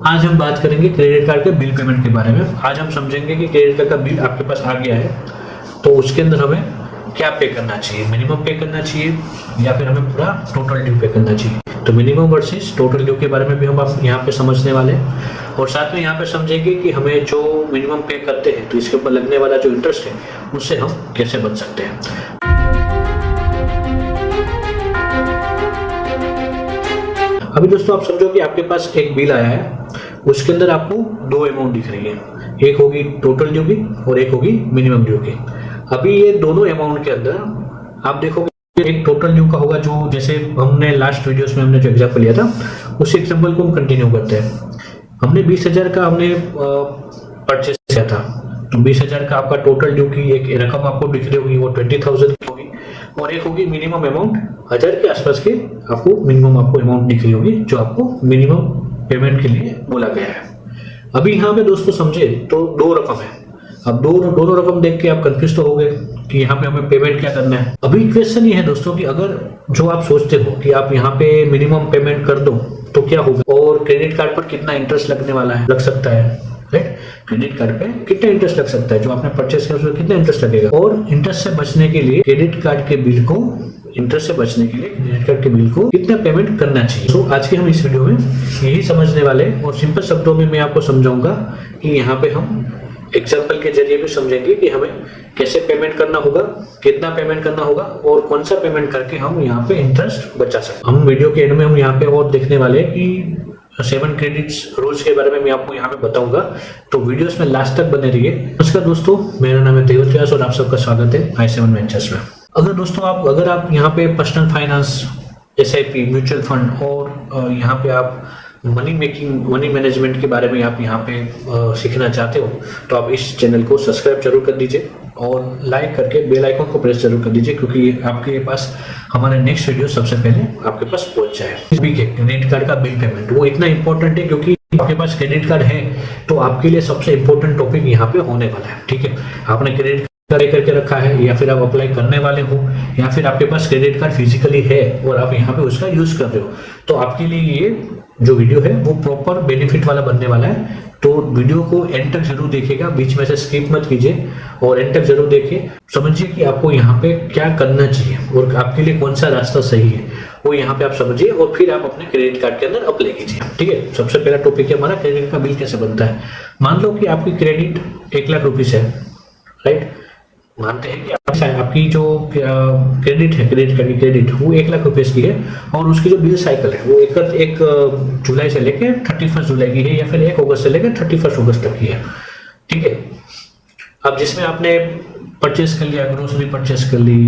आज हम बात करेंगे क्रेडिट कार्ड के बिल पेमेंट के बारे में। आज हम समझेंगे कि क्रेडिट कार्ड का बिल आपके पास आ गया है तो उसके अंदर हमें क्या पे करना चाहिए, मिनिमम पे करना चाहिए या फिर हमें पूरा टोटल ड्यू पे करना चाहिए। तो मिनिमम वर्सेस टोटल ड्यू के बारे में भी हम आप यहाँ पे समझने वाले हैं और साथ में यहाँ पे समझेंगे कि हमें जो मिनिमम पे करते हैं तो इसके ऊपर लगने वाला जो इंटरेस्ट है उससे हम कैसे बच सकते हैं। अभी दोस्तों आप समझो कि आपके पास एक बिल आया है, उसके अंदर आपको दो अमाउंट दिख रही है, एक होगी टोटल ड्यू की और एक होगी मिनिमम ड्यू की। अभी ये दोनों अमाउंट के अंदर आप देखोगे एक टोटल ड्यू का होगा, जो जैसे हमने लास्ट वीडियोस में हमने जो एग्जांपल लिया था उस एग्जांपल को हम कंटिन्यू करते हैं। हमने 20,000 का हमने परचेस किया था, तो 20,000 का आपका टोटल ड्यू की एक रकम आपको दिख रही होगी, वो 20,000 की होगी और एक होगी मिनिमम अमाउंट 1000 के आसपास की आपको मिनिमम अमाउंट दिख रही होगी जो आपको मिनिमम पेमेंट के लिए बोला गया है। अभी यहाँ पे दोस्तों समझे तो दो रकम है। अब दोनों रकम देख के आप कंफ्यूज तो हो गए कि यहाँ पे हमें पेमेंट क्या करना है। अभी क्वेश्चन ये है दोस्तों कि अगर जो आप सोचते हो कि आप यहाँ पे मिनिमम पेमेंट कर दो तो क्या होगा और क्रेडिट कार्ड पर कितना इंटरेस्ट लगने वाला है, लग सकता है, राइट। क्रेडिट कार्ड पे कितना इंटरेस्ट लग सकता है, जो आपने परचेस किया उसमें कितना इंटरेस्ट लगेगा। और इंटरेस्ट से बचने के लिए क्रेडिट कार्ड के बिल को इंटरेस्ट से बचने के लिए क्रेडिट कार्ड के बिल को कितना पेमेंट करना चाहिए। तो आज के हम इस वीडियो में यही समझने वाले हैं और सिंपल शब्दों में मैं आपको समझाऊंगा कि यहाँ पे हम एग्जाम्पल के जरिए भी समझेंगे कि हमें कैसे पेमेंट करना होगा, कितना पेमेंट करना होगा और कौन सा पेमेंट करके हम यहाँ पे इंटरेस्ट बचा सकते हैं। हम वीडियो के एंड में हम यहाँ पे और देखने वाले हैं कि 7 क्रेडिट्स रूल्स के बारे में मैं आपको यहाँ पे बताऊंगा, तो वीडियोस में लास्ट तक बने रहिए। नमस्कार दोस्तों, मेरा नाम है देवत व्यास और आप सबका स्वागत है i7 वेंचर्स में। अगर आप यहाँ पे personal finance, SIP, mutual fund और यहाँ पे आप मनी मैनेजमेंट के बारे में आप यहाँ पे सीखना चाहते हो तो आप इस चैनल को सब्सक्राइब जरूर कर दीजिए और लाइक करके बेल आइकन को प्रेस जरूर कर दीजिए, क्योंकि आपके पास हमारा नेक्स्ट वीडियो सबसे पहले आपके पास पहुंच जाए। क्रेडिट कार्ड का बिल पेमेंट वो इतना इंपॉर्टेंट है क्योंकि आपके पास क्रेडिट कार्ड है तो आपके लिए सबसे इंपॉर्टेंट टॉपिक यहाँ पे होने वाला है। ठीक है, आपने क्रेडिट करके रखा है या फिर आप अप्लाई करने वाले हो या फिर आपके पास क्रेडिट कार्ड फिजिकली है और आप यहाँ पे उसका यूज कर रहे हो, तो आपके लिए ये जो वीडियो है वो प्रॉपर बेनिफिट वाला बनने वाला है। तो वीडियो को एंड तक जरूर देखिएगा, बीच में से स्किप मत कीजिए और एंड तक जरूर देखिए, समझिए कि आपको यहाँ पे क्या करना चाहिए और आपके लिए कौन सा रास्ता सही है वो यहाँ पे आप समझिए और फिर आप अपने क्रेडिट कार्ड के अंदर अप्लाई कीजिए। ठीक है, सबसे पहला टॉपिक है हमारा क्रेडिट का बिल कैसे बनता है। मान लो कि आपकी क्रेडिट 1 लाख रुपीज है, राइट। मानते हैं कि आपकी जो क्रेडिट है, क्रेडिट कार्ड की क्रेडिट वो 1 लाख रुपए की है और उसकी जो बिल साइकिल है वो 1 जुलाई से लेकर 31 जुलाई की है या फिर 1 अगस्त से लेकर 31 अगस्त तक की है। ठीक है, अब जिसमें आपने परचेस कर लिया, ग्रोसरी परचेस कर ली,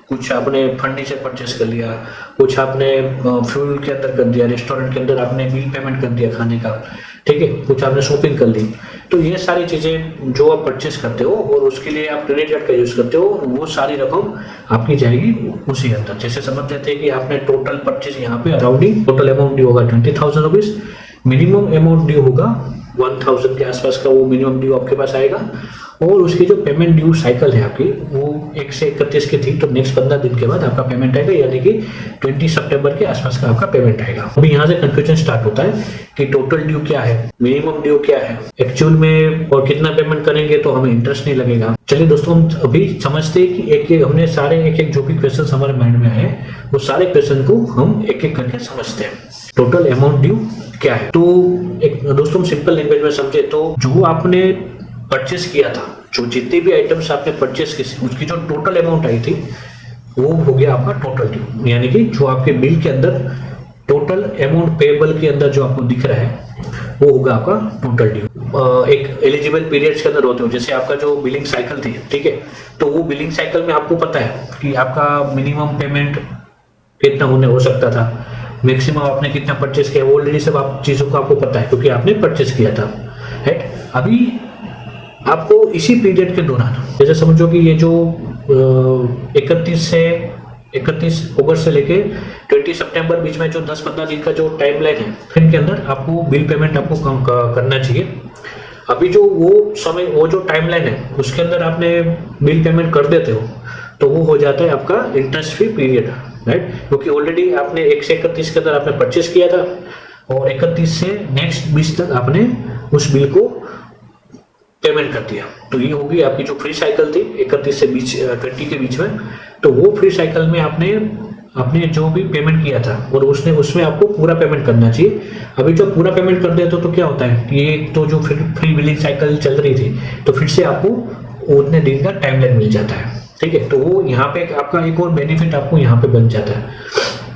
कुछ आपने फर्नीचर परचेस कर लिया, कुछ आपने फ्यूल के अंदर कर दिया, रेस्टोरेंट के अंदर आपने बिल पेमेंट कर दिया खाने का, ठीक है, कुछ आपने शॉपिंग कर ली, तो ये सारी चीजें जो आप परचेस करते हो और उसके लिए आप क्रेडिट कार्ड का यूज करते हो वो सारी रकम आपकी जाएगी उसी अंदर। जैसे समझ लेते हैं कि आपने टोटल परचेस यहाँ पे अराउंडिंग टोटल अमाउंट ड्यू होगा 20,000 रुपीज, मिनिमम अमाउंट ड्यू होगा 1,000 के आसपास का वो मिनिमम ड्यू आपके पास आएगा और उसकी जो पेमेंट ड्यू साइकिल है आपकी वो 1 से 31 की थी, तो नेक्स्ट 15 दिन के बाद आपका पेमेंट आएगा, यानी कि 20 सितंबर के आसपास का आपका पेमेंट आएगा। अभी यहाँ से कंफ्यूजन स्टार्ट होता है कि टोटल ड्यू क्या है, मिनिमम ड्यू क्या है, एक्चुअल में और कितना पेमेंट करेंगे तो हमें इंटरेस्ट नहीं लगेगा। चलिए दोस्तों, हम अभी समझते हैं कि एक हमने सारे एक जो भी क्वेश्चन हमारे माइंड में आए वो सारे क्वेश्चन को हम एक एक करके समझते हैं। टोटल अमाउंट ड्यू क्या है, तो एक दोस्तों सिंपल लैंग्वेज में समझे तो जो आपने परचेस किया था, जो जितने भी आइटम्स आपने परचेस की उसकी जो टोटल अमाउंट आई थी वो हो गया आपका टोटल ड्यू, यानी कि जो आपके बिल के अंदर टोटल अमाउंट पेएबल के अंदर जो आपको दिख रहा है वो होगा आपका टोटल ड्यू। एक एलिजिबल पीरियड्स के अंदर होते हो, जैसे आपका जो बिलिंग साइकिल थी, ठीक है, तो वो बिलिंग साइकिल में आपको पता है कि आपका मिनिमम पेमेंट कितना हो सकता था, मैक्सिमम आपने कितना परचेस किया, ऑलरेडी सब आप चीजों को आपको पता है क्योंकि आपने परचेस किया था, राइट। अभी आपको इसी पीरियड के दौरान, जैसे समझो कि ये जो 31 अगस्त से लेके 20 सितंबर बीच में जो 10-15 दिन का जो टाइमलाइन है, इनके अंदर आपको बिल पेमेंट आपको करना चाहिए। अभी जो वो समय, वो जो टाइमलाइन है उसके अंदर आपने बिल पेमेंट कर देते हो तो वो हो जाता है आपका इंटरेस्ट फ्री पीरियड, राइट, क्योंकि ऑलरेडी आपने 1 से 31 के अंदर आपने परचेस किया था और 31 से नेक्स्ट 20 तक आपने उस बिल को पेमेंट कर दिया। तो ये होगी आपकी जो फ्री साइकिल थी 31 से 20 के बीच में। तो वो फ्री साइकिल में आपने जो भी पेमेंट किया था और उसमें आपको पूरा पेमेंट करना चाहिए। अभी जो पूरा पेमेंट कर देते तो क्या होता है, ये तो जो फ्री बिलिंग साइकिल चल रही थी तो फिर से आपको उतने दिन का टाइमलाइन मिल जाता है, ठीक है। तो वो यहाँ पे आपका एक और बेनिफिट आपको यहाँ पे बन जाता है।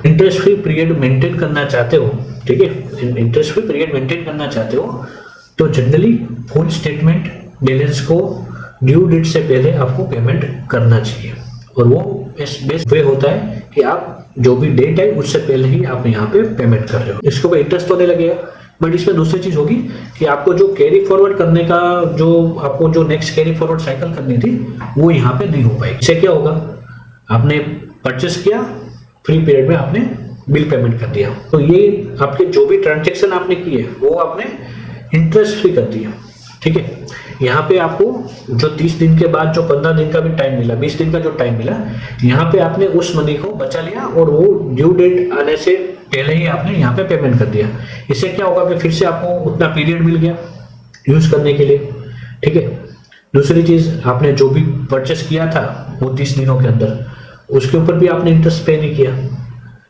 इंटरेस्ट फ्री पीरियड मेंटेन करना चाहते हो, ठीक है, इंटरेस्ट फ्री पीरियड मेंटेन करना चाहते हो तो जनरली फुल स्टेटमेंट बैलेंस को ड्यू डेट से पहले आपको पेमेंट करना चाहिए। और वो बेस्ट वे होता है कि आप जो भी डेट है उससे पहले ही आप यहाँ पे पेमेंट कर रहे हो। इसके ऊपर इंटरेस्ट तो नहीं लगेगा, बट इसमें दूसरी चीज होगी कि आपको जो कैरी फॉरवर्ड करने का आपको जो नेक्स्ट कैरी फॉरवर्ड साइकिल करनी थी वो यहाँ पे नहीं हो पाएगी। इससे क्या होगा, आपने परचेस किया, फ्री पीरियड में आपने बिल पेमेंट कर दिया, तो ये आपके जो भी ट्रांजेक्शन आपने किए वो आपने इंटरेस्ट फ्री कर दिया, ठीक है। यहाँ पे आपको जो 30 दिन के बाद जो 15 दिन का भी टाइम मिला, 20 दिन का जो टाइम मिला, यहाँ पे आपने उस मनी को बचा लिया और वो ड्यू डेट आने से पहले ही आपने यहाँ पे पेमेंट कर दिया। इससे क्या होगा कि फिर से आपको उतना पीरियड मिल गया यूज करने के लिए, ठीक है। दूसरी चीज, आपने जो भी परचेस किया था वो 30 दिनों के अंदर, उसके ऊपर भी आपने इंटरेस्ट पे नहीं किया,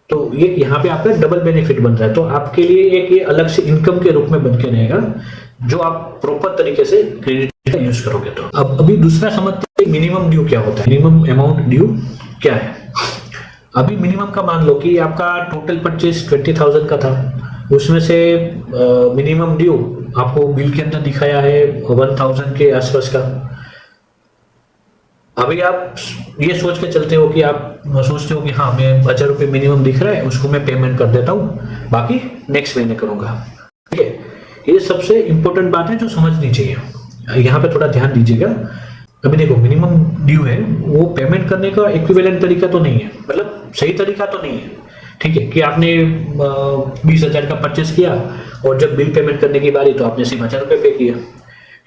तो ये यहाँ पे आपका डबल बेनिफिट बन रहा है। तो आपके लिए एक ये अलग से इनकम के रूप में बन के रहेगा जो आप प्रॉपर तरीके से क्रेडिट का यूज करोगे। तो अब अभी दूसरा समझते हैं मिनिमम ड्यू क्या होता है। मिनिमम अमाउंट ड्यू क्या है। अभी मिनिमम का मान लो कि आपका टोटल परचेस 20,000 का था, उसमें से मिनिमम ड्यू आपको बिल के अंदर दिखाया है 1,000 के आसपास का। अभी आप ये सोच के चलते हो कि आप सोचते हो कि हाँ मैं 1,000 रुपये मिनिमम दिख रहा है, उसको मैं पेमेंट कर देता हूँ, बाकी नेक्स्ट महीने करूंगा, ठीक है। ये सबसे इंपॉर्टेंट बात है जो समझनी चाहिए, यहाँ पे थोड़ा ध्यान दीजिएगा। अभी देखो मिनिमम ड्यू है वो पेमेंट करने का इक्विवेलेंट तरीका तो नहीं है, मतलब सही तरीका तो नहीं है, ठीक है, कि आपने 20,000 का परचेस किया और जब बिल पेमेंट करने की बारी तो आपने सिर्फ 1,000 रुपये पे किया,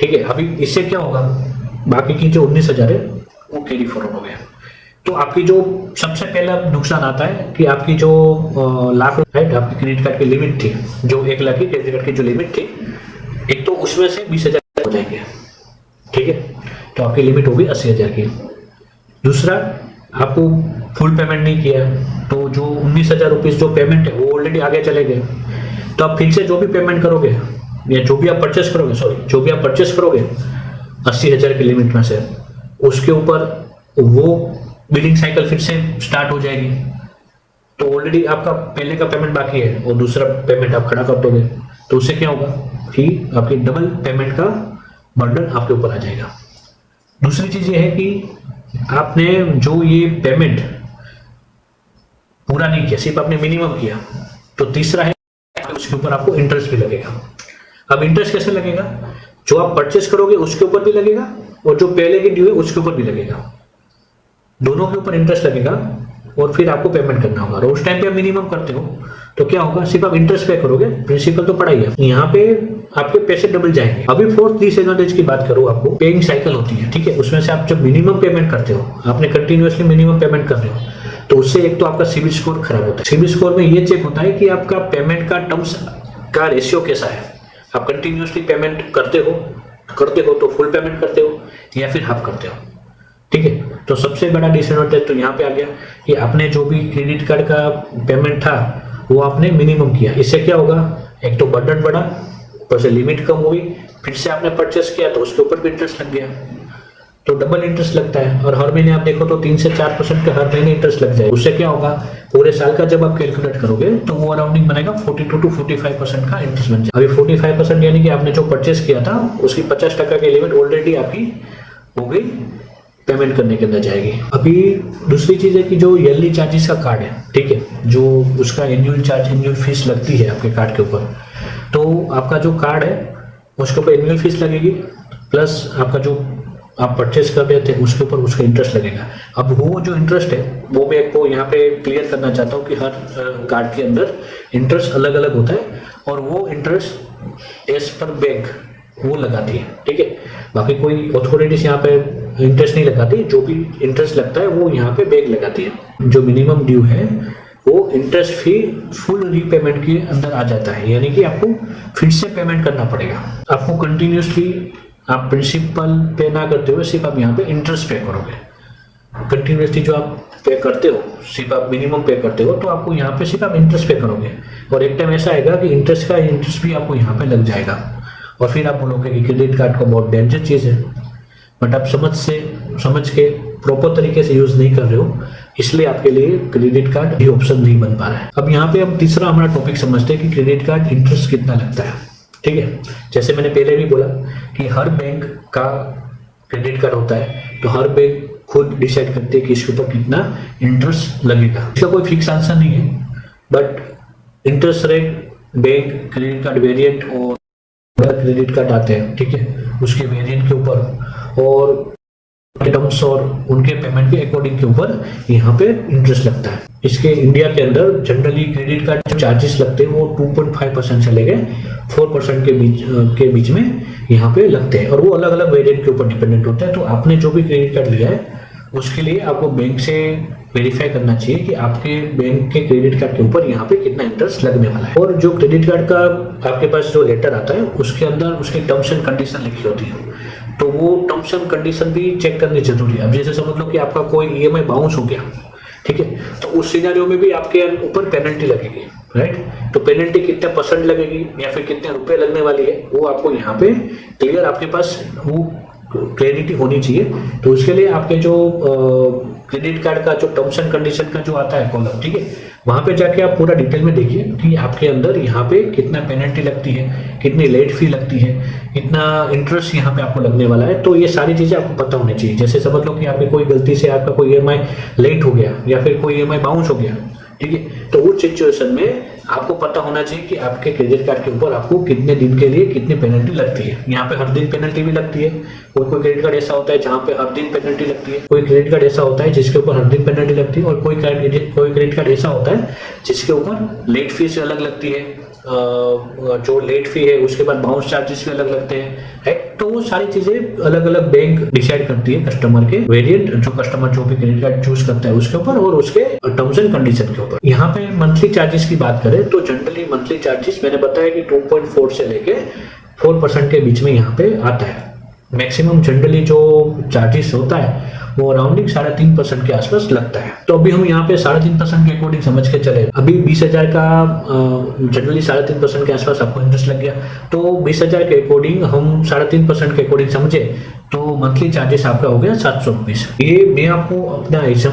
ठीक है। अभी इससे क्या होगा, बाकी की जो 19,000 है वो कैरी फॉरवर्ड हो गया। तो आपकी जो सबसे पहला नुकसान आता है कि आपकी जो लाख है आपकी क्रेडिट कार्ड की लिमिट थी, जो 1 लाख की क्रेडिट कार्ड की जो लिमिट थी, एक तो उसमें से 20,000 हो जाएंगे, ठीक है। तो आपकी लिमिट होगी 80,000 की। दूसरा, आपको फुल पेमेंट नहीं किया तो जो 19,000 रुपीज जो पेमेंट है वो ऑलरेडी आगे चले गए। तो आप फिर से जो भी पेमेंट करोगे या जो भी आप परचेस करोगे 80,000 की लिमिट में से, उसके ऊपर वो बिलिंग साइकिल फिर से स्टार्ट हो जाएगी। तो ऑलरेडी आपका पहले का पेमेंट बाकी है और दूसरा पेमेंट आप खड़ा कर दोगे, तो उससे क्या होगा कि आपकी डबल पेमेंट का बर्डन आपके ऊपर आ जाएगा। दूसरी चीज ये है कि आपने जो ये पेमेंट पूरा नहीं किया, सिर्फ आपने मिनिमम किया, तो तीसरा है उसके ऊपर आपको इंटरेस्ट भी लगेगा। अब इंटरेस्ट कैसे लगेगा, जो आप परचेस करोगे उसके ऊपर भी लगेगा और जो पहले की ड्यू है उसके ऊपर भी लगेगा, दोनों के ऊपर इंटरेस्ट लगेगा और फिर आपको पेमेंट करना होगा। और उस टाइम पे आप मिनिमम करते हो तो क्या होगा, सिर्फ आप इंटरेस्ट पे करोगे, प्रिंसिपल तो पड़ा ही है, यहाँ पे आपके पैसे डबल जाएंगे। अभी फोर्थ डिसएडवांटेज की बात करूँ, आपको पेइंग साइकिल होती है, ठीक है, उसमें से आप जब मिनिमम पेमेंट करते हो, आपने कंटिन्यूअसली मिनिमम पेमेंट कर रहे हो, तो उससे एक तो आपका सिबिल स्कोर खराब होता है। सिबिल स्कोर में ये चेक होता है कि आपका पेमेंट का टर्म्स का रेशियो कैसा है। आप कंटिन्यूअसली पेमेंट करते हो तो फुल पेमेंट करते हो या फिर हाफ करते हो, ठीक है। तो सबसे बड़ा डिसएडवांटेज तो यहाँ पे आ गया कि आपने जो भी क्रेडिट कार्ड का पेमेंट था वो आपने मिनिमम किया। इससे क्या होगा, एक तो बर्डन बढ़ा, ऊपर से लिमिट कम हुई, फिर से आपने परचेस किया तो उसके ऊपर भी इंटरेस्ट लग गया, तो डबल इंटरेस्ट लगता है। और हर महीने आप देखो तो 3 से 4% का हर महीने इंटरेस्ट लग जाए। उससे क्या होगा, पूरे साल का जब आप कैलकुलेट करोगे तो वो अराउंडिंग बनेगा 42 to 45% का इंटरेस्ट बन जाए। अभी 45% यानी कि आपने जो परचेस किया था उसकी 50% की लिमिट ऑलरेडी आपकी हो गई, पेमेंट करने के अंदर जाएगी। अभी दूसरी चीज है कि जो ईयरली चार्जेस का कार्ड है, ठीक है, जो उसका एनुअल फीस लगती है आपके कार्ड के ऊपर, तो आपका जो कार्ड है उसके ऊपर एनुअल फीस लगेगी, प्लस आपका जो आप परचेस कर रहे थे उसके ऊपर उसका इंटरेस्ट लगेगा। अब वो जो इंटरेस्ट है वो मैं आपको यहाँ पे क्लियर करना चाहता हूँ कि हर कार्ड के अंदर इंटरेस्ट अलग अलग होता है और वो इंटरेस्ट एज पर बैंक वो लगाती है, ठीक है। बाकी कोई अथॉरिटीज यहाँ पे इंटरेस्ट नहीं लगाती, जो भी इंटरेस्ट लगता है वो यहाँ पे बैंक लगाती है। जो मिनिमम ड्यू है वो इंटरेस्ट फी फुल रीपेमेंट के अंदर आ जाता है, यानी कि आपको फिर से पेमेंट करना पड़ेगा। आपको कंटिन्यूसली आप प्रिंसिपल पे ना करते हुए सिर्फ आप यहाँ पे इंटरेस्ट पे करोगे। कंटिन्यूसली जो आप पे करते हो, सिर्फ आप मिनिमम पे करते हो, तो आपको यहाँ पे सिर्फ आप इंटरेस्ट पे करोगे, और एक टाइम ऐसा आएगा कि इंटरेस्ट भी आपको यहाँ पे लग जाएगा, और फिर आप बोलोगे कि क्रेडिट कार्ड को बहुत डेंजर चीज़ है, बट आप समझ के प्रॉपर तरीके से यूज नहीं कर रहे हो, इसलिए आपके लिए क्रेडिट कार्ड ये ऑप्शन नहीं बन पा रहा है। अब यहाँ पे हम तीसरा हमारा टॉपिक समझते हैं कि क्रेडिट कार्ड इंटरेस्ट कितना लगता है। ठीक है, जैसे मैंने पहले भी बोला कि हर बैंक का क्रेडिट कार्ड होता है, तो हर बैंक खुद डिसाइड करते हैं कि इसके ऊपर कितना इंटरेस्ट लगेगा। इसका कोई फिक्स आंसर नहीं है, but interest rate bank credit card variant और क्रेडिट कार्ड आते हैं, ठीक है, उसके वेरिएंट के ऊपर और टर्म्स और उनके पेमेंट के अकॉर्डिंग के ऊपर यहाँ पे इंटरेस्ट लगता है। इसके इंडिया के अंदर जनरली क्रेडिट कार्ड जो चार्जेस लगते हैं वो 2.5% से लेके 4% के बीच में यहाँ पे लगते हैं, और वो अलग अलग वेरिएंट के ऊपर डिपेंडेंट होता है। तो आपने जो भी क्रेडिट कार्ड लिया है उसके लिए आपको बैंक से वेरीफाई करना चाहिए कि आपके बैंक के क्रेडिट कार्ड के ऊपर यहाँ पे कितना इंटरेस्ट लगने वाला है। और जो क्रेडिट कार्ड का आपके पास जो लेटर आता है उसके अंदर उसकी टर्म्स एंड कंडीशन लिखी होती है, तो वो टर्म्स एंड कंडीशन भी चेक करनी जरूरी है। अब जैसे समझ लो कि आपका कोई ईएमआई बाउंस हो गया, ठीक है, तो उस सिनेरियो में भी आपके ऊपर पेनल्टी लगेगी, राइट। तो पेनल्टी कितने % लगेगी या फिर कितने रुपए लगने वाली है वो आपको यहाँ पे क्लियर आपके पास वो क्लैरिटी होनी चाहिए। तो उसके लिए आपके जो क्रेडिट कार्ड का जो टर्म्स एंड कंडीशन का जो आता है कॉलम, ठीक है, वहां पे जाके आप पूरा डिटेल में देखिए कि आपके अंदर यहाँ पे कितना पेनल्टी लगती है, कितनी लेट फी लगती है, कितना इंटरेस्ट यहाँ पे आपको लगने वाला है। तो ये सारी चीजें आपको पता होनी चाहिए। जैसे समझ लो कि आपकी कोई गलती से आपका कोई ईएमआई लेट हो गया या फिर कोई ईएमआई बाउंस हो गया, ठीक है, तो उस सिचुएशन में आपको पता होना चाहिए कि आपके क्रेडिट कार्ड के ऊपर आपको कितने दिन के लिए कितनी पेनल्टी लगती है। यहाँ पे हर दिन पेनल्टी भी लगती है। कोई क्रेडिट कार्ड ऐसा होता है जहाँ पे हर दिन पेनल्टी लगती है, कोई क्रेडिट कार्ड ऐसा होता है जिसके ऊपर हर दिन पेनल्टी लगती है, और कोई क्रेडिट कार्ड ऐसा होता है जिसके ऊपर लेट फीस अलग लगती है, जो लेट फी है उसके बाद बाउंस चार्जेस भी अलग लगते हैं, राइट। तो वो सारी चीजें अलग अलग बैंक डिसाइड करती है कस्टमर के वेरिएंट, जो कस्टमर जो भी क्रेडिट कार्ड चूज करता है उसके ऊपर और उसके टर्म्स एंड कंडीशन के ऊपर। यहाँ पे मंथली चार्जेस की बात करें तो जनरली मंथली चार्जेस मैंने बताया कि 2.4 से लेके 4% के बीच में यहाँ पे आता है। मैक्सिमम जनरली जो चार्जेस होता है वो अराउंडिंग 3.5% के आसपास लगता है। तो अभी हम यहाँ पे 3.5% के अकॉर्डिंग समझ के चले। अभी 20,000 का जनरली 3.5% के आसपास आपको इंटरेस्ट लग गया, तो 20,000 के अकॉर्डिंग हम 3.5% के अकॉर्डिंग समझे तो मंथली चार्जेस आपका हो गया 700 रुपीज। ये मैं आपको अपना एज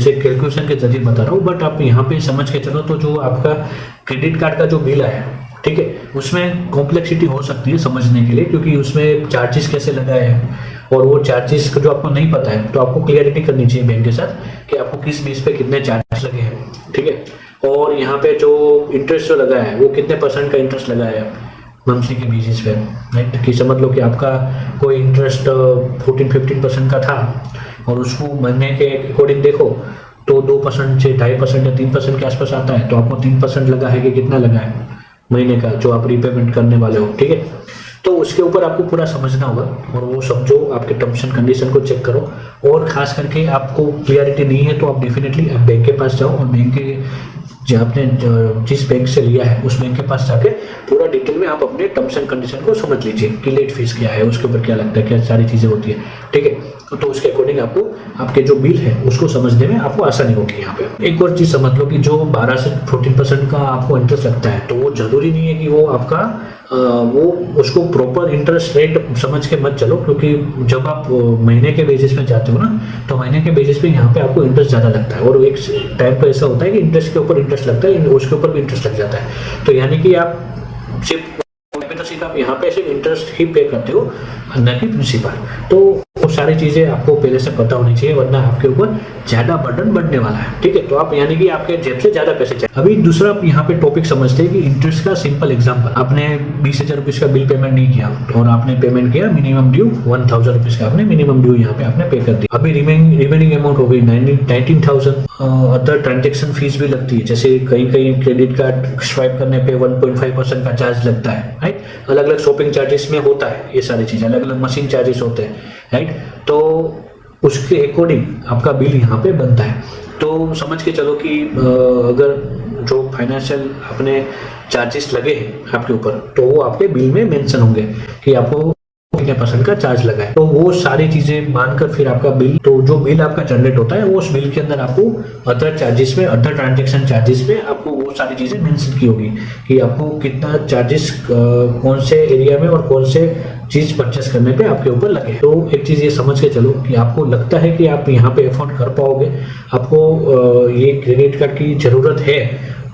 ए कैलकुलेशन के जरिए बता रहा हूँ, बट आप यहाँ पे समझ के चलो तो जो आपका क्रेडिट कार्ड का जो बिल है, ठीक है, उसमें कॉम्प्लेक्सिटी हो सकती है समझने के लिए, क्योंकि उसमें चार्जेस कैसे लगाए हैं और वो चार्जेस जो आपको नहीं पता है तो आपको क्लियरिटी करनी चाहिए बैंक के साथ कि आपको किस बेस पे कितने चार्जेस लगे हैं, ठीक है। और यहाँ पे जो इंटरेस्ट जो लगा है वो कितने % का इंटरेस्ट लगा है मंथली के बेसिस पे, राइट। कि समझ लो कि आपका कोई इंटरेस्ट 14-15% का था और उसको महीने के अकॉर्डिंग देखो तो 2% से 2.5% या 3% के आसपास आता है, तो आपको 3% लगा है कि कितना लगा है महीने का जो आप रीपेमेंट करने वाले हो, ठीक है। तो उसके ऊपर आपको पूरा समझना होगा और वो समझो, आपके टर्म्स एंड कंडीशन को चेक करो, और खास करके आपको क्लियरिटी नहीं है तो आप डेफिनेटली आप बैंक के पास जाओ और बैंक के जो आपने जिस बैंक से लिया है उस बैंक के पास जाके पूरा डिटेल में आप अपने टर्म्स एंड कंडीशन को समझ लीजिए कि लेट फीस क्या है, उसके ऊपर क्या लगता है, क्या सारी चीजें होती है, ठीक है। तो उसके अकॉर्डिंग आपको आपके जो बिल है उसको समझने में आपको आसानी होगी। यहाँ पे एक और चीज समझ लो कि जो 12 से 14% का आपको इंटरेस्ट लगता है तो वो जरूरी नहीं है कि वो आपका वो उसको प्रॉपर इंटरेस्ट रेट समझ के मत चलो, क्योंकि जब आप महीने के बेसिस पे जाते हो ना तो महीने के बेसिस पे यहाँ पे आपको इंटरेस्ट ज़्यादा लगता है, और एक टाइम पे ऐसा होता है कि इंटरेस्ट के ऊपर इंटरेस्ट लगता है, उसके ऊपर भी इंटरेस्ट लग जाता है। तो यानी कि आप सिर्फ आप यहाँ पे सिर्फ इंटरेस्ट ही पे करते हो, न कि प्रिंसिपल। तो वो सारी चीजें आपको पहले से पता होनी चाहिए, वरना आपके ऊपर ज्यादा बर्डन बढ़ने वाला है, ठीक है। तो आप यानी कि आपके जेब से ज्यादा पैसे चाहिए। अभी दूसरा आप यहाँ पे टॉपिक समझते हैं कि इंटरेस्ट का सिंपल एग्जांपल, आपने 20,000 रुपीज का बिल पेमेंट नहीं किया और आपने पेमेंट किया मिनिमम ड्यू 1,000 रुपीज का, आपने मिनिमम ड्यू यहाँ पे आपने पे कर दिया। अभी रिमेनिंग अमाउंट हो गई 19,000। अदर ट्रांजेक्शन फीस भी लगती है, जैसे कहीं क्रेडिट कार्ड स्वाइप करने पे 1.5% का चार्ज लगता है, राइट। अलग अलग शॉपिंग चार्जेस में होता है ये सारी चीजें, अलग अलग मशीन चार्जेस होते हैं, राइट। तो उसके अकॉर्डिंग आपका बिल यहाँ पे बनता है। तो समझ के चलो कि अगर जो फाइनेंशियल अपने चार्जेस लगे हैं आपके ऊपर, तो वो आपके बिल में मेंशन होंगे कि आपको कितने % का चार्ज लगा है। तो वो सारी चीजें मानकर फिर आपका बिल, तो जो बिल आपका जनरेट होता है वो उस बिल के अंदर आपको अदर चार्जेस में, अदर ट्रांजैक्शन चार्जेस में आपको वो सारी चीजें मेंशन की होगी कि आपको कितना चार्जेस कौन से एरिया में और कौन से चीज परचेस करने पे आपके ऊपर लगे। तो एक चीज ये समझ के चलो कि आपको लगता है कि आप यहाँ पे अफोर्ड कर पाओगे, आपको ये क्रेडिट कार्ड की जरूरत है,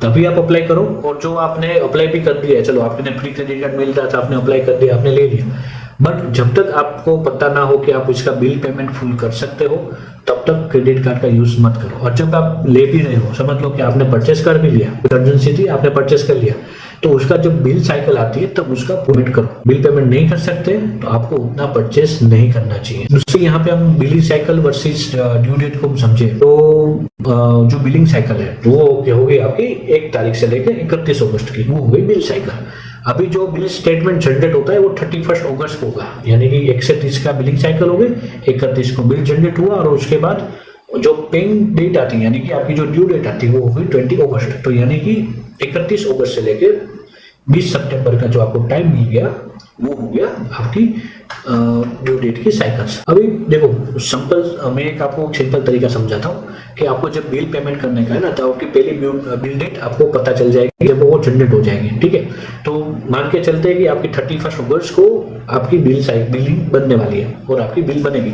तभी आप अप्लाई करो। और जो आपने अप्लाई भी कर दिया है, चलो आपने फ्री क्रेडिट कार्ड मिल रहा था, आपने अप्लाई कर दिया, आपने ले लिया, बट जब तक आपको पता ना हो कि आप इसका बिल पेमेंट फुल कर सकते हो, तब तक क्रेडिट कार्ड का यूज मत करो। और जब आप ले भी रहे हो, समझ लो कि आपने परचेस कर भी लिया, इमरजेंसी थी, आपने परचेस कर लिया, तो उसका जब बिल साइकिल आती है तब उसका पेमेंट करो। बिल पेमेंट नहीं कर सकते तो आपको उतना परचेस नहीं करना चाहिए। दूसरी यहाँ पे हम billing cycle versus due date को समझे, तो जो बिलिंग साइकिल है वो हो गई आपकी 1 तारीख से लेकर 31 अगस्त की, वो हो गई बिल साइकिल। अभी जो बिल स्टेटमेंट जनरेट होता है वो 31 अगस्त को होगा, यानी कि 1 से 30 का बिलिंग साइकिल हो गई, 31 को बिल जनरेट हुआ और उसके बाद जो पेइंग डेट आती है, यानी कि आपकी जो ड्यू डेट आती है वो हुई 20 अगस्त। तो यानी कि 31 अगस्त से लेके 20 सितंबर का जो आपको टाइम मिल गया वो हो गया आपकी ड्यू डेट की साइकिल्स। अभी देखो सिंपल, मैं एक आपको सिंपल तरीका समझाता हूँ कि आपको जब बिल पेमेंट करने का है ना, तो आपकी पहली बिल डेट आपको पता चल जाएगी जब वो जनरेट हो जाएगी, ठीक है। तो मान के चलते हैं कि आपकी 31 अगस्त को आपकी बिलिंग बनने वाली है और आपकी बिल बनेगी,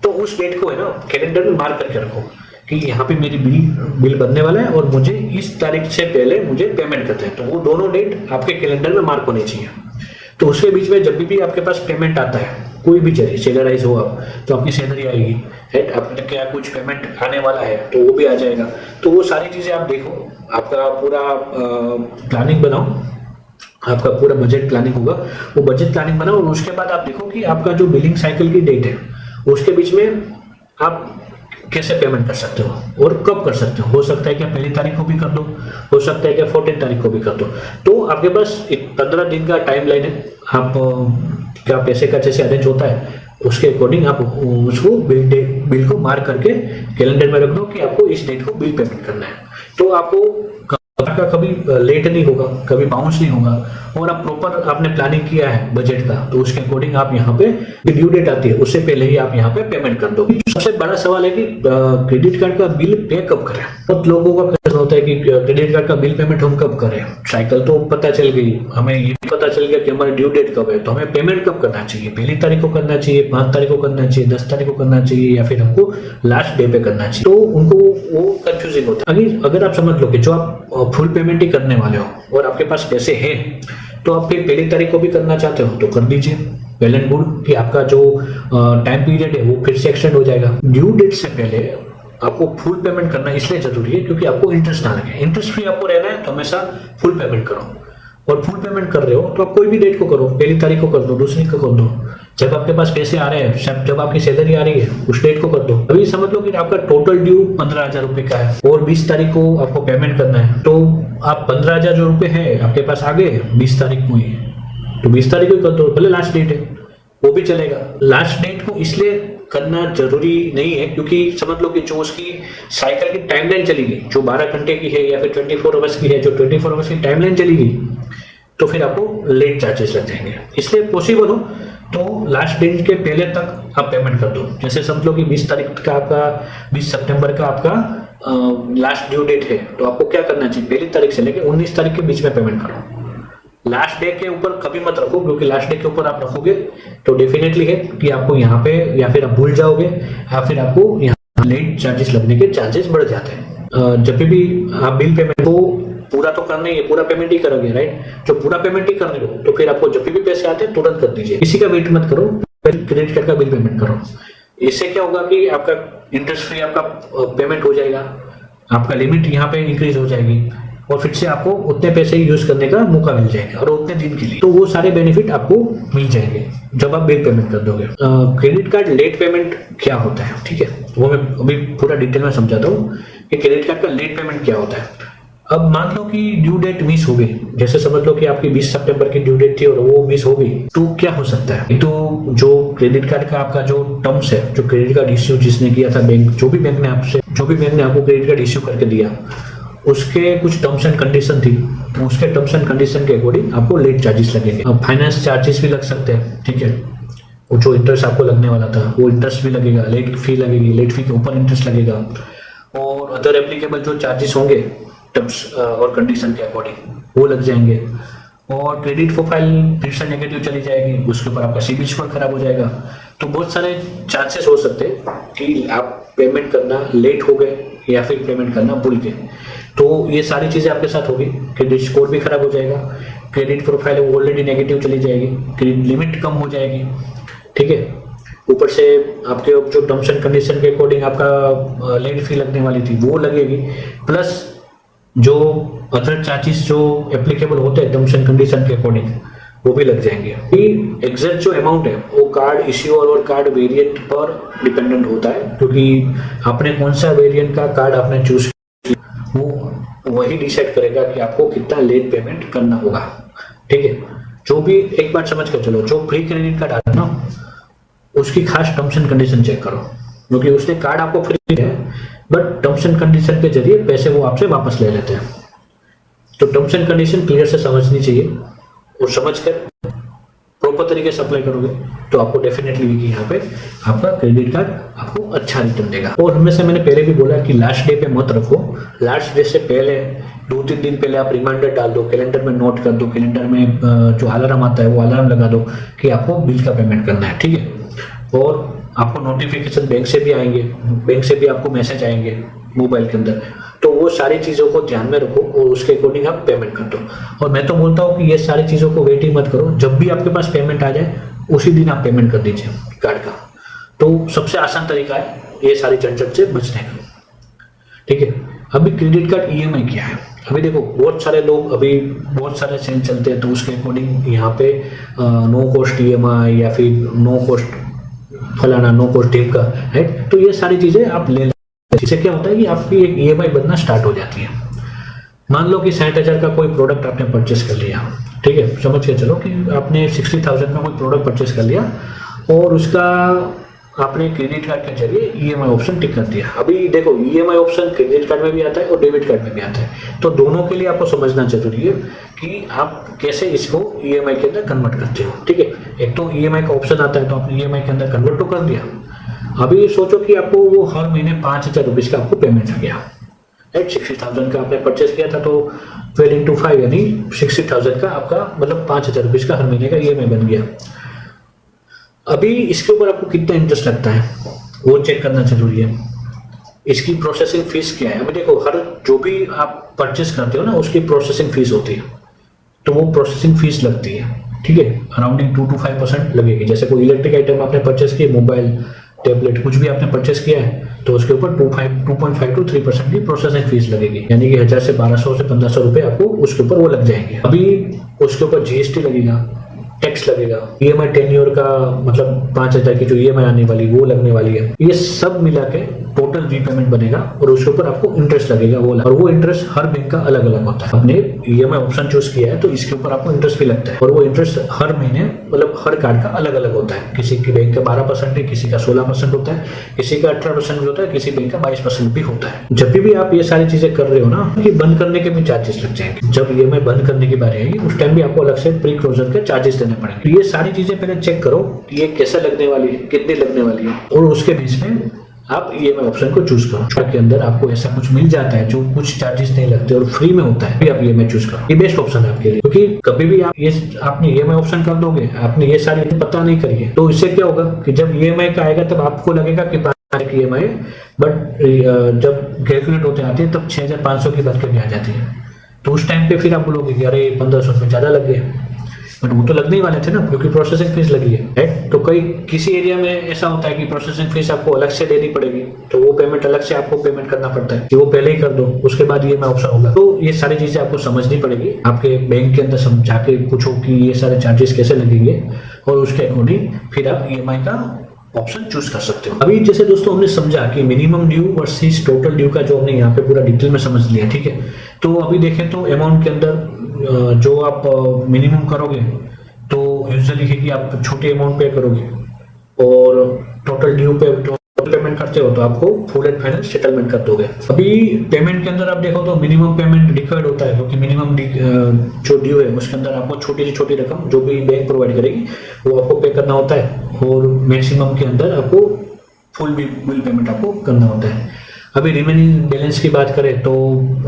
तो उस डेट को है ना कैलेंडर में मार्क करके रखो कि यहाँ पे मेरी बिल बनने वाला है और मुझे इस तारीख से पहले मुझे पेमेंट करते हैं। तो वो दोनों डेट आपके कैलेंडर में मार्क होनी चाहिए। तो उसके बीच में जब भी आपके पास पेमेंट आता है, कोई भी चलिए सैलराइज हो आप, तो आपकी सैलरी आएगी, आपने क्या कुछ पेमेंट आने वाला है तो वो भी आ जाएगा। तो वो सारी चीजें आप देखो, आपका पूरा प्लानिंग बनाओ, आपका पूरा बजट प्लानिंग होगा, वो बजट प्लानिंग बनाओ और उसके बाद आप देखो कि आपका जो बिलिंग साइकिल की डेट है उसके बीच में आप कैसे पेमेंट कर सकते हो और कब कर सकते हो सकता है कि 1 तारीख को भी कर दो, हो सकता है कि 14 तारीख को भी कर दो। तो आपके पास 15 दिन का टाइम लाइन है, आप क्या पैसे का जैसे अरेंज होता है उसके अकॉर्डिंग आप उसको बिल को मार्क करके कैलेंडर में रख दो कि आपको इस डेट को बिल पेमेंट करना है। तो आपको का कभी लेट नहीं होगा, कभी बाउंस नहीं होगा, और आप प्रॉपर आपने प्लानिंग किया है बजट का, तो उसके अकॉर्डिंग आप यहाँ पे ड्यू डेट आती है उससे पहले ही आप यहाँ पे पेमेंट कर दो। सबसे बड़ा सवाल है कि क्रेडिट कार्ड का बिल पे कब करें। बहुत लोगों का प्रश्न होता है कि क्रेडिट कार्ड का बिल पेमेंट हम कब करें। साइकिल तो पता चल गई, हमें ये भी पता चल गया कि हमारी ड्यू डेट कब है, तो हमें पेमेंट कब करना चाहिए, 1 तारीख को करना चाहिए, 5 तारीख को करना चाहिए, 10 तारीख को करना चाहिए, या फिर हमको लास्ट डे पे करना चाहिए। तो उनको वो कंफ्यूजिंग होता है। अगर आप समझ लो कि जो आप फुल पेमेंट ही करने वाले हो और आपके पास पैसे हैं, तो आप फिर 1 तारीख को भी करना चाहते हो तो कर दीजिए, वेल एंड गुड, कि आपका जो टाइम पीरियड है वो फिर से एक्सटेंड हो जाएगा। ड्यू डेट से पहले आपको फुल पेमेंट करना इसलिए जरूरी है क्योंकि आपको इंटरेस्ट ना लगे। इंटरेस्ट फ्री आपको रहना है तो हमेशा फुल पेमेंट करो, और फुल पेमेंट कर रहे हो तो आप कोई भी डेट को करो, 1 तारीख को कर दो, दूसरी को कर दो, जब आपके पास पैसे आ रहे हैं, जब आपकी सैलरी आ रही है उस डेट को कर दो। अभी समझ लो कि आपका टोटल ड्यू 15,000 रुपए का है और 20 तारीख को आपको पेमेंट करना है, तो आप 15,000 जो रुपए है आपके पास आ गए 20 तारीख को ही, तो 20 तारीख को कर दो, भले लास्ट डेट है वो भी चलेगा। लास्ट डेट को इसलिए करना जरूरी नहीं है क्योंकि समझ लो कि जो उसकी साइकिल की टाइमलाइन चली गई, जो 12 घंटे की है या फिर 24 आवर्स की है, जो 24 आवर्स की टाइमलाइन चली गई, तो फिर आपको लेट चार्जेस लग जाएंगे। इसलिए पॉसिबल हो तो लास्ट डेट के पहले तक आप पेमेंट कर दो। जैसे समझ लो कि 20 तारीख का आपका 20 सितंबर का आपका लास्ट ड्यू डेट है, तो आपको क्या करना चाहिए, 1 तारीख से लेकर 19 तारीख के बीच में पेमेंट करो। लास्ट डे के ऊपर कभी मत रखो, क्योंकि लास्ट डे के ऊपर आप रखोगे तो डेफिनेटली है कि आपको यहाँ पे या फिर आप भूल जाओगे या फिर आपको यहाँ लेट चार्जेस लगने के चांसेस बढ़ जाते हैं। जब भी आप बिल पेमेंट को पूरा तो करना ही है, पूरा पेमेंट ही करोगे, राइट। जो पूरा पेमेंट ही करने हो तो फिर आपको जब भी पैसे आते हैं तुरंत कर दीजिए, किसी का वेट मत करो, क्रेडिट कार्ड का बिल पेमेंट करो। इससे क्या होगा कि आपका इंटरेस्ट फ्री आपका पेमेंट हो जाएगा, आपका लिमिट यहाँ पे इंक्रीज हो जाएगी और फिर से आपको उतने पैसे यूज करने का मौका मिल जाएगा और उतने दिन के लिए, तो वो सारे बेनिफिट आपको मिल जाएंगे जब आप बिल पेमेंट कर दोगे। क्रेडिट कार्ड लेट पेमेंट क्या होता है, ठीक है, वो मैं अभी पूरा डिटेल में समझाता हूँ कि क्रेडिट कार्ड का लेट पेमेंट क्या होता है। अब मान लो कि ड्यू डेट मिस हो गई, जैसे समझ लो कि आपकी 20 सितंबर की ड्यू डेट थी और वो मिस हो गई, तो क्या हो सकता है? तो जो क्रेडिट कार्ड का आपका जो टर्म्स है, जो क्रेडिट कार्ड इश्यू जिसने किया था बैंक, जो भी बैंक ने आपको क्रेडिट कार्ड इश्यू करके दिया, उसके कुछ टर्म्स एंड कंडीशन थी, उसके टर्म्स एंड कंडीशन के अकॉर्डिंग आपको लेट चार्जेस लगेंगे। अब फाइनेंस चार्जेस भी लग सकते हैं, ठीक है, वो जो इंटरेस्ट आपको लगने वाला था वो इंटरेस्ट भी लगेगा, लेट फी लगेगी, लेट फी के ऊपर इंटरेस्ट लगेगा, और अदर एप्लीकेबल जो चार्जेस होंगे टर्म्स और कंडीशन के अकॉर्डिंग वो लग जाएंगे। और क्रेडिट प्रोफाइल फिर से नेगेटिव चली जाएगी, उसके ऊपर आपका सिबिल स्कोर खराब हो जाएगा। तो बहुत सारे चांसेस हो सकते हैं कि आप पेमेंट करना लेट हो गए या फिर पेमेंट करना भूल गए। तो ये सारी चीजें आपके साथ होगी, क्रेडिट स्कोर भी खराब हो जाएगा, क्रेडिट प्रोफाइल ऑलरेडी नेगेटिव चली जाएगी, क्रेडिट लिमिट कम हो जाएगी, ठीक है। ऊपर से आपके जो टर्म्स एंड कंडीशन के अकॉर्डिंग आपका लेट फी लगने वाली थी वो लगेगी, प्लस जो अदर चार्जेस जो एप्लीकेबल होते हैं टर्म्स एंड कंडीशन के अकॉर्डिंग वो भी लग जाएंगे। एग्जैक्ट जो अमाउंट है वो कार्ड इश्यूअर और कार्ड वेरिएंट पर डिपेंडेंट होता है, क्योंकि आपने कौन सा वेरिएंट का कार्ड आपने चूज किया वो वही डिसाइड करेगा कि आपको कितना लेट पेमेंट करना होगा, ठीक है। जो भी एक बात समझ कर चलो, जो फ्री क्रेडिट कार्ड आता है ना उसकी खास टर्म्स एंड कंडीशन चेक करो, क्योंकि उसने कार्ड आपको फ्री है बट टर्म्स एंड कंडीशन के जरिए पैसे वो आपसे वापस ले लेते हैं। तो टर्म्स एंड कंडीशन क्लियर से समझनी चाहिए, और समझकर प्रॉपर तरीके से अप्लाई करोगे तो आपको डेफिनेटली कि यहाँ पे आपका क्रेडिट कार्ड आपको अच्छा रिटर्न देगा। और हमेशा मैंने पहले भी बोला कि लास्ट डे पे मत रखो, लास्ट डे से पहले 2-3 दिन पहले आप रिमाइंडर डाल दो, कैलेंडर में नोट कर दो, कैलेंडर में जो अलार्म आता है वो अलार्म लगा दो कि आपको बिल का पेमेंट करना है, ठीक है। और आपको नोटिफिकेशन बैंक से भी आएंगे, बैंक से भी आपको मैसेज आएंगे मोबाइल के अंदर, तो वो सारी चीज़ों को ध्यान में रखो और उसके अकॉर्डिंग आप पेमेंट कर दो। और मैं तो बोलता हूँ कि ये सारी चीज़ों को वेट ही मत करो, जब भी आपके पास पेमेंट आ जाए उसी दिन आप पेमेंट कर दीजिए कार्ड का। तो सबसे आसान तरीका है ये सारी झंझट से बचने का, ठीक है। अभी क्रेडिट कार्ड EMI क्या है? अभी देखो बहुत सारे लोग, अभी बहुत सारे सेल चलते हैं तो उसके अकॉर्डिंग यहाँ पे नो कॉस्ट EMI या फिर नो कॉस्ट फलाना, नो कॉस्ट टिप का, राइट। तो ये सारी चीजें आप ले लें, इससे क्या होता है कि आपकी एक EMI बनना स्टार्ट हो जाती है। मान लो कि 60,000 का कोई प्रोडक्ट आपने परचेस कर लिया, ठीक है, समझ के चलो कि आपने 60,000 का कोई प्रोडक्ट परचेस कर लिया और उसका आपने क्रेडिट कार्ड के जरिए EMI ऑप्शन टिक कर दिया। अभी देखो EMI ऑप्शन क्रेडिट कार्ड में भी आता है और डेबिट कार्ड में भी आता है, तो दोनों के लिए आपको समझना जरूरी है कि आप कैसे इसको EMI के अंदर कन्वर्ट करते हो, ठीक है। एक तो EMI का ऑप्शन आता है तो आपने EMI के अंदर कन्वर्ट तो कर दिया। अभी सोचो कि आपको वो हर महीने 5,000 रुपीज का आपको पेमेंट आ गया, राइट। 60,000 का आपने परचेस किया था तो 12 into 5 यानी 60,000 का आपका मतलब 5,000 रुपीज का हर महीने का EMI बन गया। अभी इसके ऊपर आपको कितना इंटरेस्ट लगता है वो चेक करना जरूरी है। इसकी प्रोसेसिंग फीस क्या है? अभी देखो हर जो भी आप परचेस करते हो ना उसकी प्रोसेसिंग फीस होती है, तो वो प्रोसेसिंग फीस लगती है, ठीक है, अराउंडिंग 2 to 5% लगेगी। जैसे कोई इलेक्ट्रिक आइटम आपने परचेस किया, मोबाइल, टैबलेट, कुछ भी आपने परचेस किया है तो उसके ऊपर 2.5 to 3% की प्रोसेसिंग फीस लगेगी, यानी कि 1,000 से 1,200 से 1,500 रुपए आपको उसके ऊपर वो लग जाएंगे। अभी उसके ऊपर GST लगेगा, टैक्स लगेगा, EMI 10 ईयर का मतलब 5,000 की जो EMI आने वाली वो लगने वाली है। ये सब मिला के टोटल रीपेमेंट बनेगा और उसके ऊपर आपको इंटरेस्ट लगेगा वो, और वो इंटरेस्ट हर बैंक का अलग अलग होता है। आपने EMI ऑप्शन चूज किया है तो इसके ऊपर आपको इंटरेस्ट भी लगता है, और वो इंटरेस्ट हर महीने मतलब हर कार्ड का अलग अलग होता है। किसी की बैंक का 12% है, किसी का 16% होता है, किसी का 18% भी होता है, किसी बैंक का 22% भी होता है। जब भी आप ये सारी चीजें कर रहे हो ना, ये बंद करने के भी चार्जेस लग जाएंगे। जब EMI बंद करने की बारी आएगी उस टाइम भी आपको अलग से प्री क्लोजर के चार्जेस देने पड़ेंगे। ये सारी चीजें पहले चेक करो कि ये कैसे लगने वाली है, कितनी लगने वाली है, और उसके बीच में आप EMI ऑप्शन को चूज करो। के अंदर आपको ऐसा कुछ मिल जाता है जो कुछ चार्जेस नहीं लगते और फ्री में होता है, भी आप EMI चूज करो, ये बेस्ट ऑप्शन है आपके लिए। क्योंकि कभी भी आप ये आपने EMI ऑप्शन कर दोगे, आपने ये सारी पता नहीं करी है, तो इससे क्या होगा कि जब EMI का आएगा तब आपको लगेगा कि 5,000 की EMI है, बट जब कैलकुलेट होते आते हैं तब 6,500 की बात करके आ जाती है। तो उस टाइम पे फिर आप बोलोगे कि अरे 1,500 रुपये ज्यादा लग गए, बट वो तो लगने ही वाले थे ना, क्योंकि प्रोसेसिंग फीस लगी है, राइट। तो कई किसी एरिया में ऐसा होता है कि प्रोसेसिंग फीस आपको अलग से देनी पड़ेगी, तो वो पेमेंट अलग से आपको पेमेंट करना पड़ता है कि वो पहले ही कर दो, उसके बाद EMI ऑप्शन होगा। तो ये सारी चीजें आपको समझनी पड़ेगी, आपके बैंक के अंदर समझा के पूछो कि ये सारे चार्जेस कैसे लगेंगे, और उसके अकॉर्डिंग फिर आप EMI का ऑप्शन चूज कर सकते हो। अभी जैसे दोस्तों हमने समझा कि minimum due versus total due का जो हमने यहाँ पे पूरा डिटेल में समझ लिया, ठीक है। तो अभी देखें तो अमाउंट के अंदर जो आप मिनिमम करोगे तो यूजुअली है कि आप छोटी अमाउंट पे करोगे और टोटल ड्यू पे टोटल पेमेंट करते हो तो आपको फुल एंड फाइनल सेटलमेंट कर दोगे। अभी पेमेंट के अंदर आप देखो तो मिनिमम पेमेंट डिफर्ड होता है, क्योंकि मिनिमम जो ड्यू है उसके अंदर आपको छोटी से छोटी रकम जो भी बैंक प्रोवाइड करेगी वो आपको पे करना होता है, और मैक्सिमम के अंदर आपको फुल बिल पेमेंट आपको करना होता है। अभी रिमेनिंग बैलेंस की बात करें तो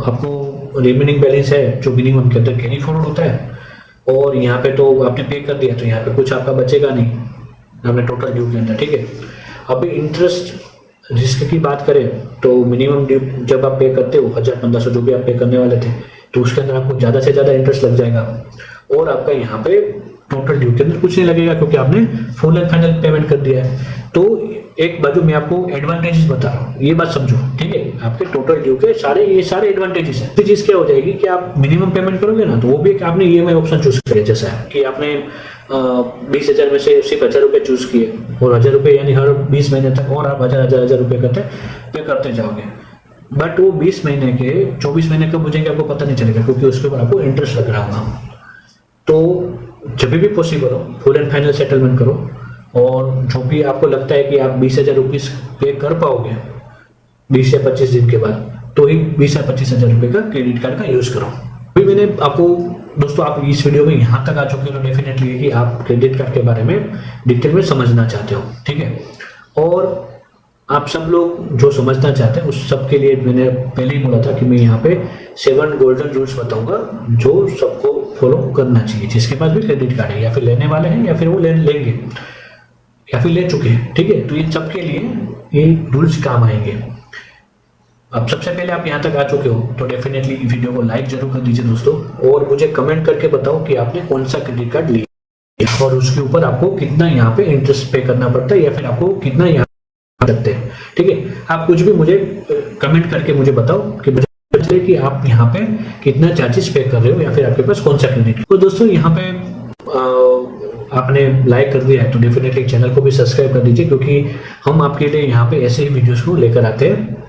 आपको रिमेनिंग बैलेंस है जो मिनिमम के अंदर कैरी फॉरवर्ड होता है, और यहाँ पे तो आपने पे कर दिया तो यहाँ पे कुछ आपका बचेगा नहीं आपने टोटल ड्यू के अंदर, ठीक है। अभी इंटरेस्ट रिस्क की बात करें तो मिनिमम ड्यू जब आप पे करते हो 1000-1500 जो भी आप पे करने वाले थे तो उसके अंदर आपको ज़्यादा से ज़्यादा इंटरेस्ट लग जाएगा, और आपका यहाँ पे टोटल ड्यू के अंदर कुछ नहीं लगेगा क्योंकि आपने फुल एंड फाइनल पेमेंट कर दिया है। तो एक बाजू मैं आपको एडवांटेजेस बता रहा हूँ, ये बात समझो, ठीक है। आपके टोटल ड्यू के ये सारे एडवांटेजेस हैं। चीज क्या हो जाएगी कि आप मिनिमम पेमेंट करोगे ना तो वो भी एक आपने ईएमआई ऑप्शन चूज किया, जैसा है कि आपने 20,000 में से सिर्फ 1,000 रुपए चूज किए और 1,000 रुपए यानी हर 20 महीने तक और आप 1,000 रुपए पे करते जाओगे। बट वो 20 महीने के 24 महीने कब हो जाएंगे आपको पता नहीं चलेगा, क्योंकि उसके ऊपर आपको इंटरेस्ट लग रहा होगा। तो जब भी पॉसिबल हो फुल एंड फाइनल सेटलमेंट करो, और जो भी आपको लगता है कि आप 20,000 रुपीज पे कर पाओगे 20 या 25 दिन के बाद, तो ही 20 या 25,000 रुपए का क्रेडिट कार्ड का यूज करो। अभी मैंने आपको दोस्तों, आप इस वीडियो में यहाँ तक आ चुके हो, डेफिनेटली है कि आप क्रेडिट कार्ड के बारे में डिटेल में समझना चाहते हो, ठीक है। और आप सब लोग जो समझना चाहते हैं उस सब के लिए मैंने पहले ही बोला था कि मैं यहाँ पे 7 गोल्डन रूल्स बताऊंगा जो सबको फॉलो करना चाहिए, जिसके पास भी क्रेडिट कार्ड है या फिर लेने वाले हैं या फिर वो लेंगे या फिर ले चुके हैं, ठीक है। तो इन सबके लिए ये रूल्स काम आएंगे। अब सबसे पहले आप यहाँ तक आ चुके हो तो डेफिनेटली वीडियो को लाइक जरूर कर दीजिए दोस्तों, और मुझे कमेंट करके बताओ कि आपने कौन सा क्रेडिट कार्ड लिया और उसके ऊपर आपको कितना यहाँ पे इंटरेस्ट पे करना पड़ता है या फिर आपको कितना यहाँ सकते हैं, ठीक है। आप कुछ भी मुझे कमेंट करके मुझे बताओ कि मुझे कि आप यहाँ पे कितना चार्जेस पे कर रहे हो या फिर आपके पास कौन सा क्रेडिट। तो दोस्तों यहाँ पे आपने लाइक कर दिया है तो डेफिनेटली चैनल को भी सब्सक्राइब कर दीजिए, क्योंकि हम आपके लिए यहाँ पे ऐसे ही वीडियोस को लेकर आते हैं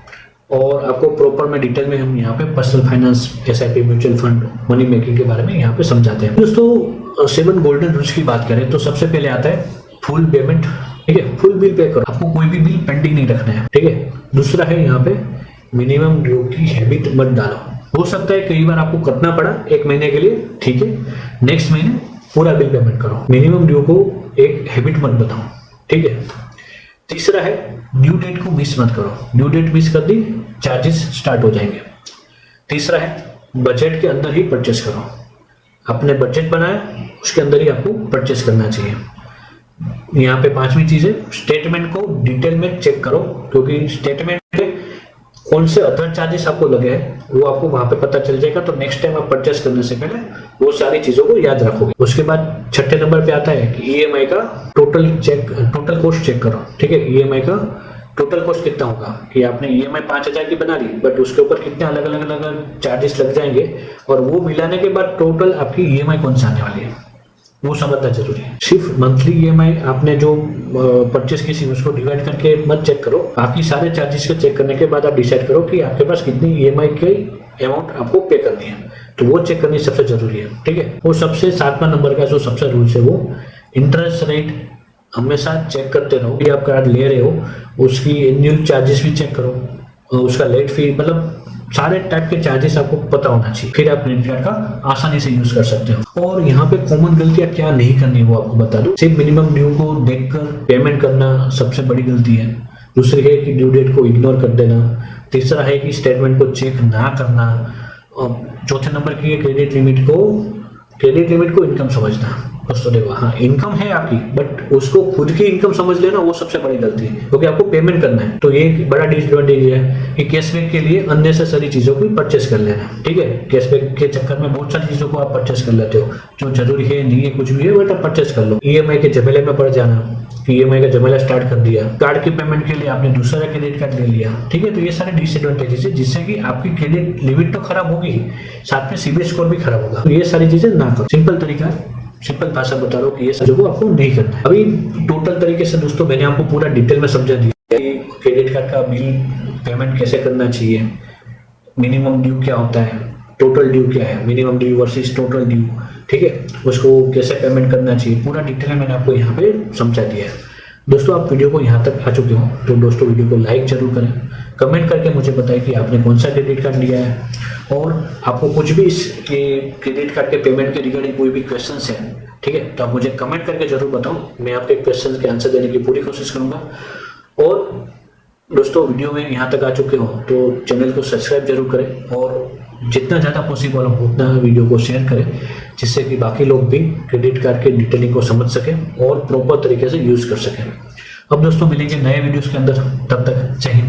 और आपको प्रॉपर में डिटेल में हम यहाँ पे personal finance, SIP, mutual fund, money making के बारे में यहाँ पे समझाते हैं। दोस्तों 7 गोल्डन रूल्स की बात करें तो सबसे पहले आता है फुल पेमेंट, ठीक है। फुल बिल पे करो, आपको कोई भी बिल पेंडिंग नहीं रखना है, ठीक है। दूसरा है यहाँ पे मिनिमम ड्यू की हैबिट मत डालो। हो सकता है कई बार आपको करना पड़ा 1 महीने के लिए, ठीक है, नेक्स्ट महीने पूरा बिल पेमेंट करो। मिनिमम ड्यू को एक हैबिट मत बताओ, ठीक है। तीसरा है ड्यू डेट को मिस मत करो। ड्यू डेट मिस कर दी चार्जेस स्टार्ट हो जाएंगे। तीसरा है बजट के अंदर ही परचेस करो। आपने बजट बनाया उसके अंदर ही आपको परचेस करना चाहिए। यहाँ पे 5वीं चीज है स्टेटमेंट को डिटेल में चेक करो, क्योंकि स्टेटमेंट में कौन से अदर चार्जेस आपको लगे हैं वो आपको वहां पे पता चल जाएगा। तो नेक्स्ट टाइम आप परचेस करने से पहले वो सारी चीजों को याद रखोगे। उसके बाद 6ठे नंबर पे आता है कि ईएमआई का टोटल कॉस्ट चेक करो, ठीक है। ईएमआई का टोटल कॉस्ट कितना होगा कि आपने ईएमआई 5,000 की बना ली, बट उसके ऊपर कितने अलग अलग चार्जेस लग जाएंगे, और वो मिलाने के बाद टोटल आपकी ईएमआई कौन सा आने वाली है वो समझना जरूरी है। सिर्फ मंथली ईएमआई आपने जो परचेस की थी उसको डिवाइड करके मत चेक करो, बाकी सारे चार्जेस को चेक करने के बाद आप डिसाइड करो कि आपके पास कितनी ईएमआई की अमाउंट आपको पे करनी है, तो वो चेक करनी सबसे जरूरी है, ठीक है। वो सबसे 7वां नंबर का जो सबसे रूल्स है वो इंटरेस्ट रेट हमेशा चेक करते रहो कि आप कार्ड ले रहे हो उसकी एनुअल चार्जेस भी चेक करो, उसका लेट फी, मतलब सारे टाइप के चार्जेस आपको पता होना चाहिए, फिर आप क्रेडिट कार्ड का आसानी से यूज कर सकते हो। और यहाँ पे कॉमन गलतियां क्या नहीं करनी वो आपको बता दूं। सिर्फ मिनिमम ड्यू को देखकर पेमेंट करना सबसे बड़ी गलती है। दूसरी है कि ड्यू डेट को इग्नोर कर देना। तीसरा है कि स्टेटमेंट को चेक ना करना। चौथे नंबर की है क्रेडिट लिमिट को इनकम समझना। दोस्तों देखो, हाँ इनकम है आपकी, बट उसको खुद की इनकम समझ लेना वो सबसे बड़ी गलती है, क्योंकि आपको पेमेंट करना है। तो ये एक बड़ा डिसएडवांटेज है कि कैशबैक के लिए अननेसेसरी चीजों को परचेस कर लेना, ठीक है। कैशबैक के चक्कर में बहुत सारी चीजों को आप परचेस कर लेते हो जो जरूरी है नहीं है, कुछ भी है बट आप परचेस कर लो। ईएमआई के झमेले में पड़ जाना, ईएमआई का झमेला स्टार्ट कर दिया, कार्ड की पेमेंट के लिए आपने दूसरा क्रेडिट कार्ड ले लिया, ठीक है। तो ये सारे डिसएडवांटेजेस है जिससे कि आपकी क्रेडिट लिमिट तो खराब होगी, साथ में सिबिल स्कोर भी खराब होगा। तो ये सारी चीजें ना करो। सिंपल भाषा बता रहा हूँ कि ये चीजों को आपको नहीं करना है। अभी टोटल तरीके से दोस्तों मैंने आपको पूरा डिटेल में समझा दिया कि क्रेडिट कार्ड का बिल पेमेंट कैसे करना चाहिए, मिनिमम ड्यू क्या होता है, टोटल ड्यू क्या है, minimum due versus total due, ठीक है, उसको कैसे पेमेंट करना चाहिए, पूरा डिटेल में मैंने आपको यहाँ पे समझा दिया है। दोस्तों आप वीडियो को यहाँ तक आ चुके हो तो दोस्तों वीडियो को लाइक जरूर करें, कमेंट करके मुझे बताएं कि आपने कौन सा क्रेडिट कार्ड लिया है और आपको कुछ भी इस क्रेडिट कार्ड के पेमेंट के रिगार्डिंग कोई भी क्वेश्चंस हैं, ठीक है, तो आप मुझे कमेंट करके जरूर बताओ, मैं आपके क्वेश्चन के आंसर देने की पूरी कोशिश करूंगा। और दोस्तों वीडियो में यहाँ तक आ चुके हो तो चैनल को सब्सक्राइब जरूर करें और जितना ज़्यादा पॉसिबल हो उतना वीडियो को शेयर करें, जिससे कि बाकी लोग भी क्रेडिट कार्ड के डिटेलिंग को समझ सकें और प्रॉपर तरीके से यूज़ कर सकें। अब दोस्तों मिलेंगे नए वीडियोस के अंदर, तब तक जय हिंद।